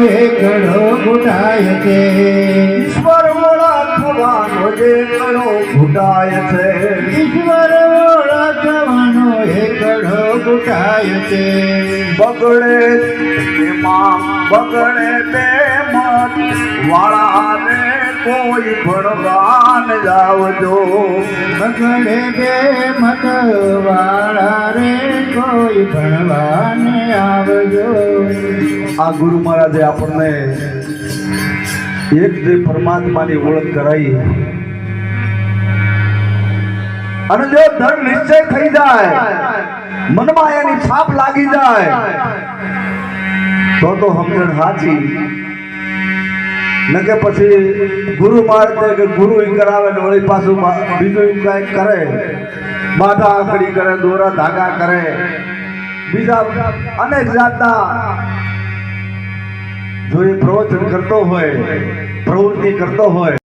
એકડો ઘૂંટાય છે. ઈશ્વર ઓળખવાનો જે કણો ઘૂંટાય છે. ઈશ્વર ઓળખવાનો એકડો ઘૂંટાય છે. બગડે એમાં બગડે બે મત વાળા રે કોઈ ભણવાન જાવજો. બગડે બે મત વાળા રે કોઈ ભણવાને આવજો. આ ગુરુ મહારાજે આપણને એક જે પરમાત્માની ઓળખ કરાઈ અને જો ધન નિશ્ચય થઈ જાય, મનમાં એની છાપ લાગી જાય તો સમજણ સાચી. ન કે પછી ગુરુ મહારાજ કે ગુરુ ઈ કરાવે ને વળી પાછું બીજું કઈક કરે, બાધા આંકડી કરે, દોરા ધાગા કરે, બીજા અનેક જાતના જો એ પ્રવચન કરતો હોય, પ્રવૃત્તિ કરતો હોય